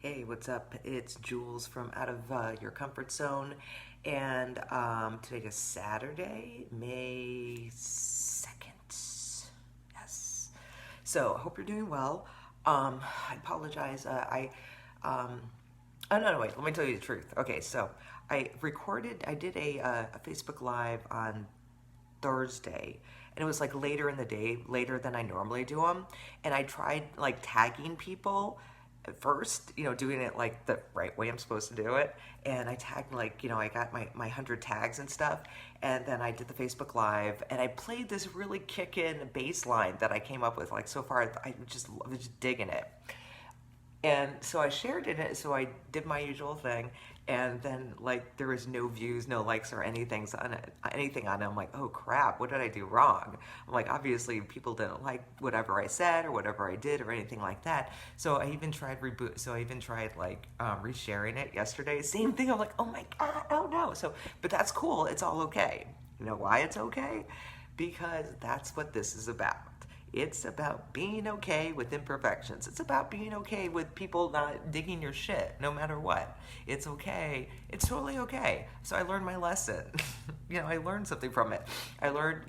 Hey, what's up? It's Jules from Out of Your Comfort Zone. And today is Saturday, May 2nd. Yes. So, I hope you're doing well. I apologize. Oh, no, wait, let me tell you the truth. Okay, so I did a Facebook Live on Thursday, and it was like later in the day, later than I normally do them. And I tried like tagging people at first, doing it like the right way I'm supposed to do it. And I tagged like, I got my 100 tags and stuff. And then I did the Facebook Live, and I played this really kick-in bass line that I came up with. Like so far, I was just digging it. And so I shared it, so I did my usual thing, and then like there was no views, no likes or anything on it. I'm like, oh crap, what did I do wrong? I'm like, obviously people didn't like whatever I said or whatever I did or anything like that. So I even tried like resharing it yesterday. Same thing. I'm like, oh my god, oh no. So, but that's cool. It's all okay. You know why it's okay? Because that's what this is about. It's about being okay with imperfections. It's about being okay with people not digging your shit, no matter what. It's okay. It's totally okay. So I learned my lesson. I learned something from it. I learned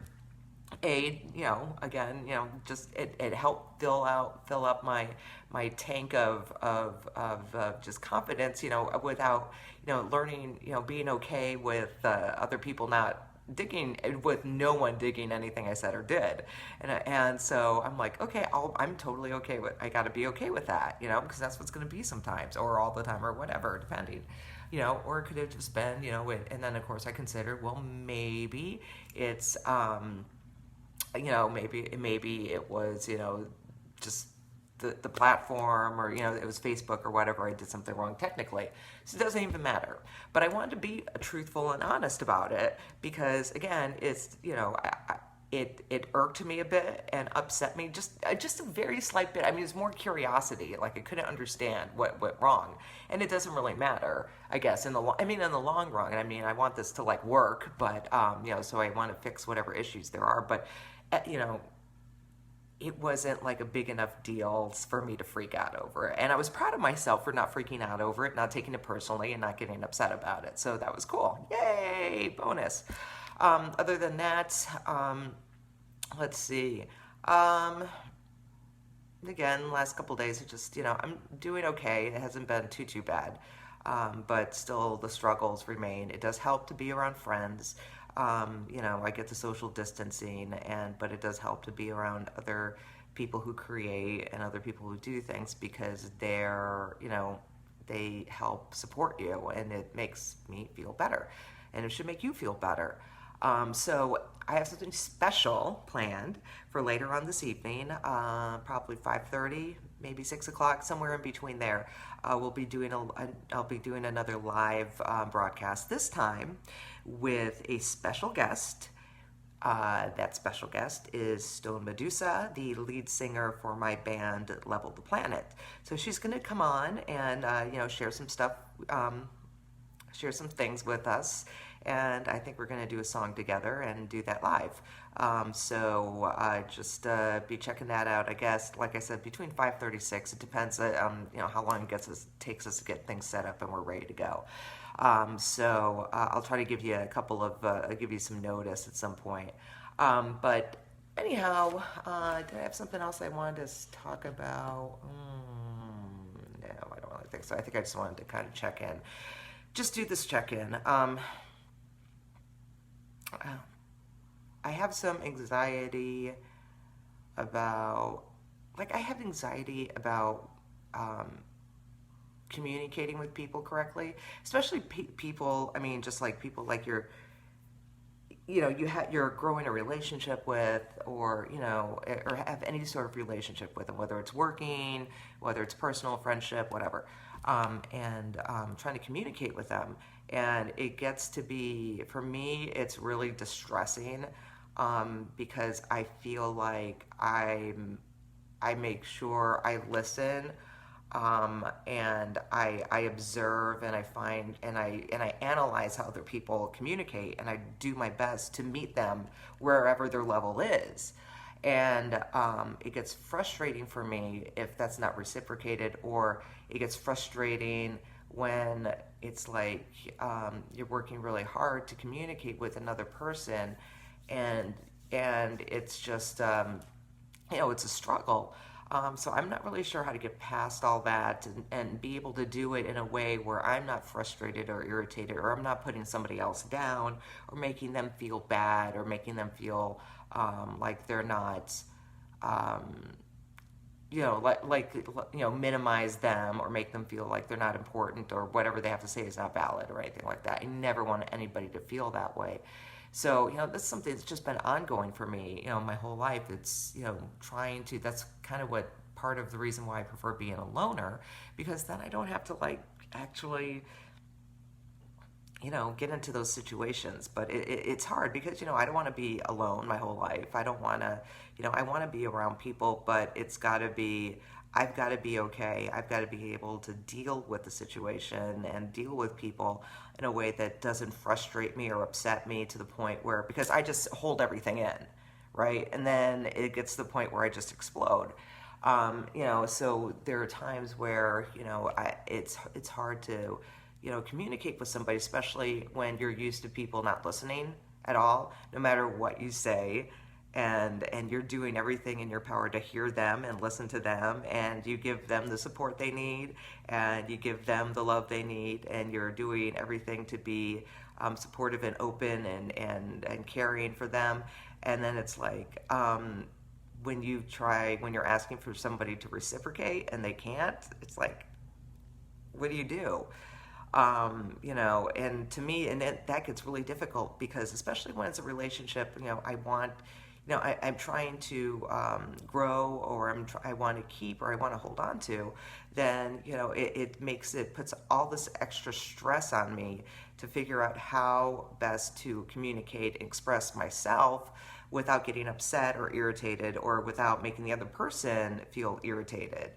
again, just it helped fill up my tank of just confidence, without, learning, being okay with other people not digging, with no one digging anything I said or did. And so I'm like, okay, I'm totally okay with, I gotta be okay with that, because that's what's gonna be sometimes, or all the time, or whatever, depending. Or it could have just been, and then of course I considered, well, maybe it's maybe it was, just the platform, or it was Facebook or whatever. I did something wrong technically, so it doesn't even matter. But I wanted to be truthful and honest about it, because again, it's it irked me a bit and upset me, just a very slight bit. I mean, it's more curiosity. Like I couldn't understand what went wrong, and it doesn't really matter, I guess, in the long run. I mean, I want this to like work, but so I want to fix whatever issues there are, but it wasn't like a big enough deal for me to freak out over it. And I was proud of myself for not freaking out over it, not taking it personally, and not getting upset about it. So that was cool. Yay! Bonus. Other than that, let's see. Again, last couple days, it just, I'm doing okay. It hasn't been too bad. But still, the struggles remain. It does help to be around friends. I get the social distancing, but it does help to be around other people who create and other people who do things, because they help support you, and it makes me feel better, and it should make you feel better. So I have something special planned for later on this evening, probably 5:30, maybe 6 o'clock, somewhere in between there. I'll be doing another live broadcast, this time with a special guest. That special guest is Stone Medusa, the lead singer for my band Level the Planet. So she's going to come on and share some stuff, share some things with us, and I think we're going to do a song together and do that live. So just be checking that out. I guess, like I said, between 5:36. It depends, how long it takes us to get things set up and we're ready to go. So I'll try to give you give you some notice at some point. But anyhow, did I have something else I wanted to talk about? No, I don't really think so. I think I just wanted to kind of check in. Just do this check-in. I have some anxiety about, communicating with people correctly, especially people. I mean, just like people like you're growing a relationship with, or or have any sort of relationship with them, whether it's working, whether it's personal, friendship, whatever, and trying to communicate with them. And it gets to be, for me, it's really distressing, because I feel like I make sure I listen, and I observe, and I find, and I analyze how other people communicate, and I do my best to meet them wherever their level is. And it gets frustrating for me if that's not reciprocated, or it gets frustrating when it's like you're working really hard to communicate with another person, and it's just it's a struggle. So I'm not really sure how to get past all that, and be able to do it in a way where I'm not frustrated or irritated, or I'm not putting somebody else down, or making them feel bad, or making them feel like they're not, um, minimize them, or make them feel like they're not important, or whatever they have to say is not valid, or anything like that. I never want anybody to feel that way. So, that's something that's just been ongoing for me, my whole life. It's, trying to, that's kind of what part of the reason why I prefer being a loner, because then I don't have to, like, actually, get into those situations. But it's hard because, I don't want to be alone my whole life. I don't want to, I want to be around people, but I've got to be okay. I've got to be able to deal with the situation and deal with people in a way that doesn't frustrate me or upset me to the point where, because I just hold everything in, right? And then it gets to the point where I just explode. So there are times where, it's hard to, communicate with somebody, especially when you're used to people not listening at all, no matter what you say. And you're doing everything in your power to hear them and listen to them, and you give them the support they need, and you give them the love they need, and you're doing everything to be supportive and open, and caring for them. And then it's like, when you're asking for somebody to reciprocate and they can't, it's like, what do you do? And to me, and that gets really difficult, because especially when it's a relationship, I want, I'm trying to grow, or I want to keep, or I want to hold on to, then, it puts all this extra stress on me to figure out how best to communicate and express myself without getting upset or irritated, or without making the other person feel irritated.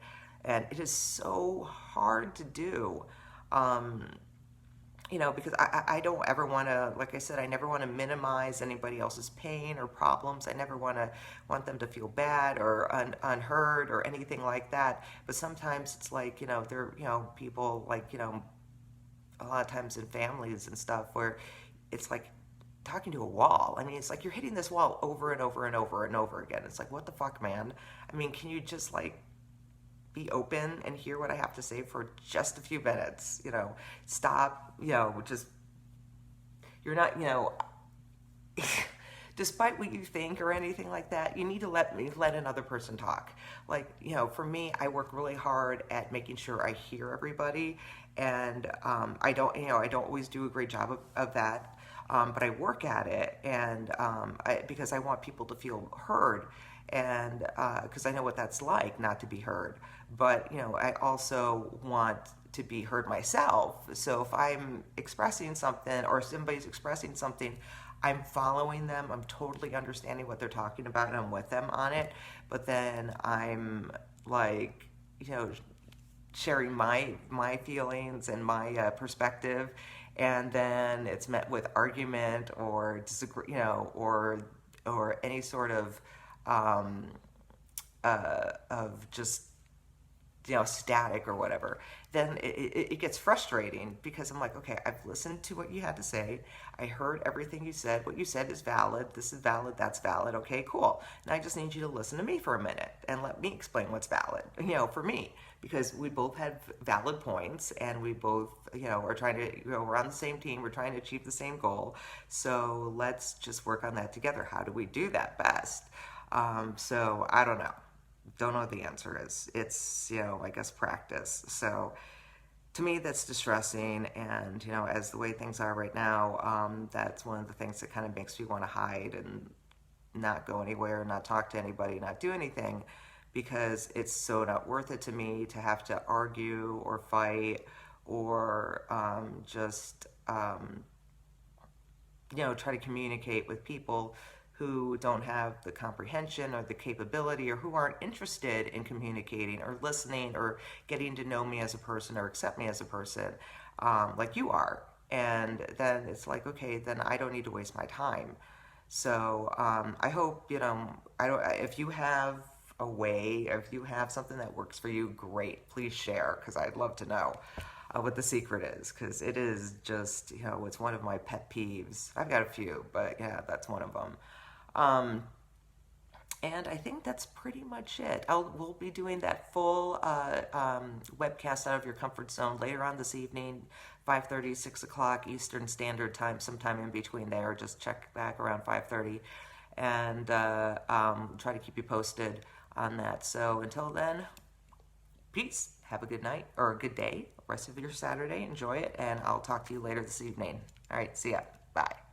And it is so hard to do. Um, because I don't ever want to, like I said, I never want to minimize anybody else's pain or problems. I never want them to feel bad or unheard or anything like that. But sometimes it's like, there, people, like, a lot of times in families and stuff, where it's like talking to a wall. I mean, it's like you're hitting this wall over and over and over and over again. It's like, what the fuck, man? I mean, can you just, like, be open and hear what I have to say for just a few minutes? Stop, just, you're not, despite what you think or anything like that, you need to let another person talk. Like, for me, I work really hard at making sure I hear everybody, and I don't always do a great job of that. But I work at it, and because I want people to feel heard, and because I know what that's like, not to be heard. But I also want to be heard myself. So if I'm expressing something, or somebody's expressing something, I'm following them. I'm totally understanding what they're talking about, and I'm with them on it. But then I'm, like, sharing my feelings and my perspective, and then it's met with argument or disagree, or any sort of just, static or whatever. Then it gets frustrating, because I'm like, okay, I've listened to what you had to say. I heard everything you said. What you said is valid. This is valid. That's valid. Okay, cool. And I just need you to listen to me for a minute and let me explain what's valid, for me, because we both have valid points, and we both, are trying to, we're on the same team. We're trying to achieve the same goal. So let's just work on that together. How do we do that best? So I don't know what the answer is. It's, I guess, practice. So to me, that's distressing. And, as the way things are right now, that's one of the things that kind of makes me want to hide and not go anywhere, not talk to anybody, not do anything, because it's so not worth it to me to have to argue or fight, or try to communicate with people who don't have the comprehension or the capability, or who aren't interested in communicating or listening or getting to know me as a person or accept me as a person, like you are. And then it's like, okay, then I don't need to waste my time. So I hope, I don't, if you have a way, or if you have something that works for you, great. Please share, because I'd love to know what the secret is, because it is just, it's one of my pet peeves. I've got a few, but yeah, that's one of them. Um, and I think that's pretty much it. We'll be doing that full webcast out of your comfort zone later on this evening, 5:30, 6 o'clock Eastern Standard Time, sometime in between there. Just check back around 5:30 and try to keep you posted on that. So until then, peace. Have a good night or a good day, rest of your Saturday. Enjoy it, and I'll talk to you later this evening. All right, see ya. Bye.